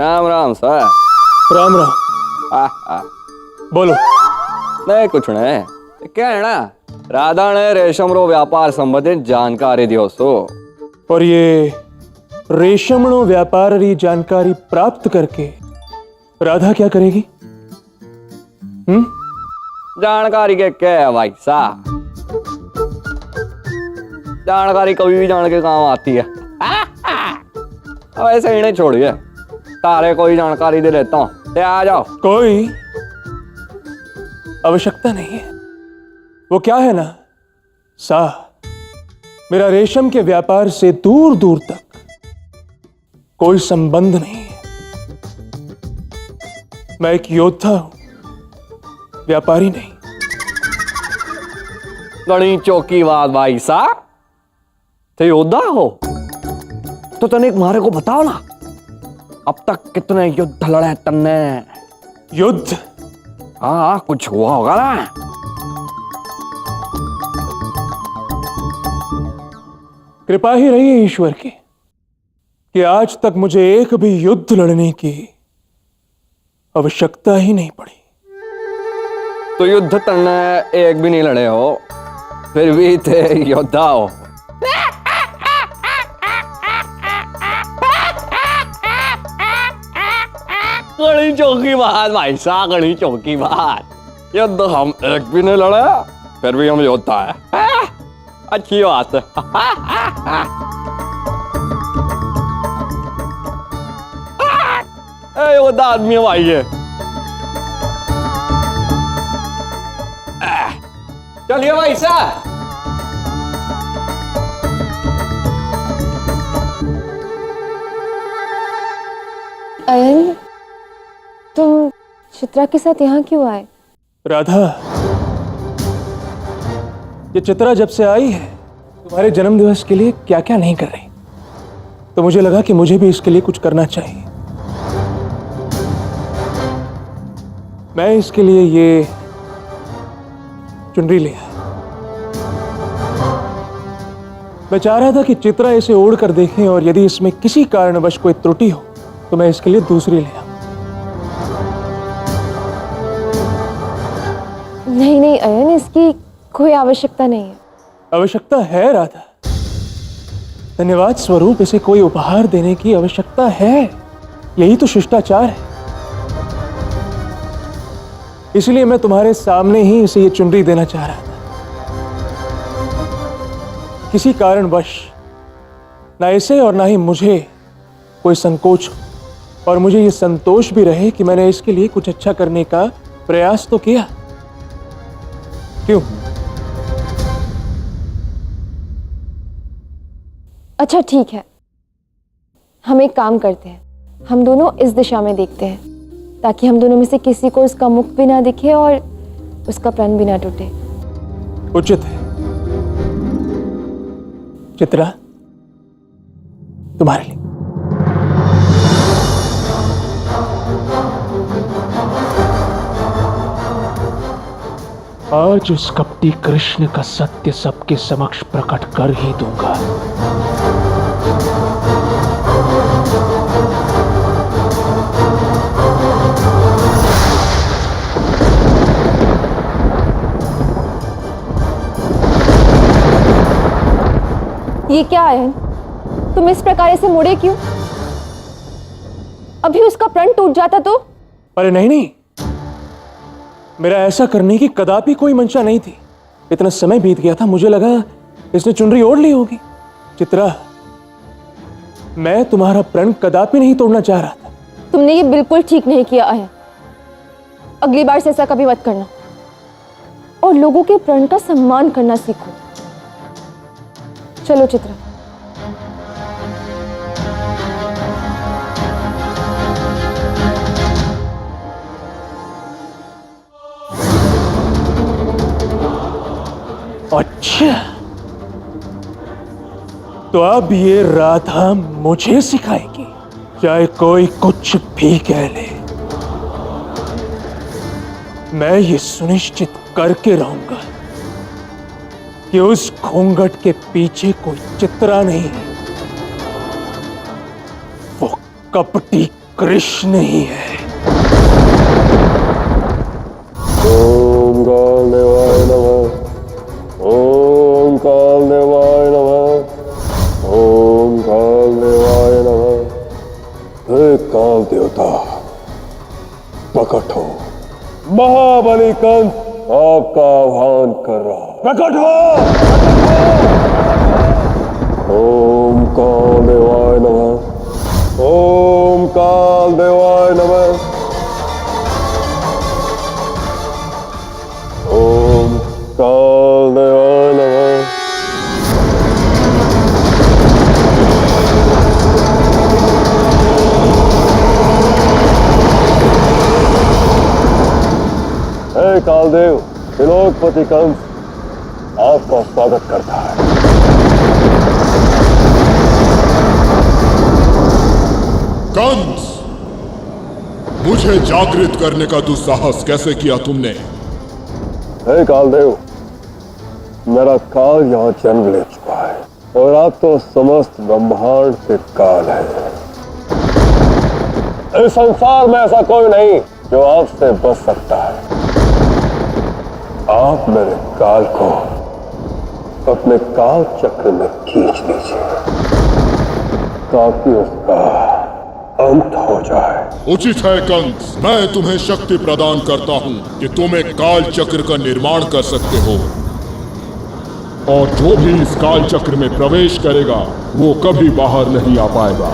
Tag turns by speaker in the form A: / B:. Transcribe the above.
A: Ram Ram sir.
B: Ram Ram. बोलो।
A: नहीं कुछ नहीं, क्या है ना, राधा ने रेशम रो व्यापार संबंधित जानकारी दियो सो।
B: और ये रेशमणो व्यापार री जानकारी प्राप्त करके राधा क्या करेगी?
A: जानकारी के क्या है भाई साहब, जानकारी कभी भी जान के काम आती है। अब ऐसे ही नहीं छोड़िए, तारे कोई जानकारी दे देता हूँ, आ जाओ।
B: कोई आवश्यकता नहीं है। वो क्या है ना सा, मेरा रेशम के व्यापार से दूर दूर तक कोई संबंध नहीं है। मैं एक योद्धा हूं, व्यापारी नहीं।
A: गणी चौकी बात भाई साहब, तो योद्धा हो तो तनिक मारे को बताओ ना, अब तक कितने युद्ध लड़े तन्ने?
B: युद्ध?
A: हाँ कुछ हुआ होगा ना।
B: कृपा ही रही है ईश्वर की कि आज तक मुझे एक भी युद्ध लड़ने की आवश्यकता ही नहीं पड़ी।
A: तो युद्ध तन्ने एक भी नहीं लड़े हो, फिर भी थे योद्धा हो। गणी चौकी बात भाई साहब, गणी चौकी बात। युद्ध हम एक भी नहीं लड़े, फिर भी हम योद्धा है। अच्छी बात है। योद्धा आदमी है भाई ये। चलिए भाई साहब।
C: अयन, तुम चित्रा के साथ यहाँ क्यों आए?
B: राधा, ये चित्रा जब से आई है तुम्हारे जन्मदिवस के लिए क्या क्या नहीं कर रही, तो मुझे लगा कि मुझे भी इसके लिए कुछ करना चाहिए। मैं इसके लिए ये चुनरी लिया। मैं चाह रहा था कि चित्रा इसे ओढ़ कर देखें और यदि इसमें किसी कारणवश कोई त्रुटि हो तो मैं इसके लिए दूसरी ले आऊं।
C: नहीं नहीं अयन, इसकी कोई आवश्यकता नहीं है।
B: आवश्यकता है राधा, धन्यवाद स्वरूप इसे कोई उपहार देने की आवश्यकता है। यही तो शिष्टाचार है। इसलिए मैं तुम्हारे सामने ही इसे ये चुनरी देना चाह रहा था। किसी कारणवश ना इसे और ना ही मुझे कोई संकोच हो, और मुझे ये संतोष भी रहे कि मैंने इसके लिए कुछ अच्छा करने का प्रयास तो किया। क्यों?
C: अच्छा ठीक है, हम एक काम करते हैं, हम दोनों इस दिशा में देखते हैं ताकि हम दोनों में से किसी को उसका मुख भी ना दिखे और उसका प्रण भी ना टूटे।
B: उचित है। चित्रा, तुम्हारे लिए। आज उस कपटी कृष्ण का सत्य सबके समक्ष प्रकट कर ही दूंगा।
C: ये क्या है? तुम इस प्रकार से मुड़े क्यों? अभी उसका प्रण टूट जाता तो?
B: अरे नहीं नहीं, मेरा ऐसा करने की कदापि कोई मंशा नहीं थी। इतना समय बीत गया था, मुझे लगा इसने चुनरी ओढ़ ली होगी। चित्रा, मैं तुम्हारा प्रण कदापि नहीं तोड़ना चाह रहा था।
C: तुमने ये बिल्कुल ठीक नहीं किया है। अगली बार से ऐसा कभी मत करना और लोगों के प्रण का सम्मान करना सीखो। चलो चित्रा।
B: अच्छा, तो अब ये राधा मुझे सिखाएगी, चाहे कोई कुछ भी कह ले। मैं ये सुनिश्चित करके रहूंगा कि उस घूंघट के पीछे कोई चित्रा नहीं, वो कपटी कृष्ण ही है।
D: ओम कालदेवाय नमः। ओम कालदेवाय नमः। ओम कालदेवाय नमः। हे काल देवता प्रकट हो। महाबली कंस आपका आह्वान कर रहा। प्रकट हो। ओम कालदेवाय नमः। ओम कालदेवाय नमः। ओम कालदेवाय नमः। हे कालदेव, त्रिलोकपति कंस आपका स्वागत करता है।
E: कंस, मुझे जागृत करने का दुस्साहस कैसे किया तुमने?
D: हे कालदेव, मेरा काल यहाँ जन्म ले चुका है और आप तो समस्त ब्रह्मांड के काल है। इस संसार में ऐसा कोई नहीं जो आपसे बच सकता है। आप मेरे काल को अपने काल चक्र में खींच लीजिए ताकि उसका अंत हो जाए।
E: उचित है कंस, मैं तुम्हें शक्ति प्रदान करता हूं कि तुम एक काल चक्र का निर्माण कर सकते हो और जो भी इस काल चक्र में प्रवेश करेगा वो कभी बाहर नहीं आ पाएगा।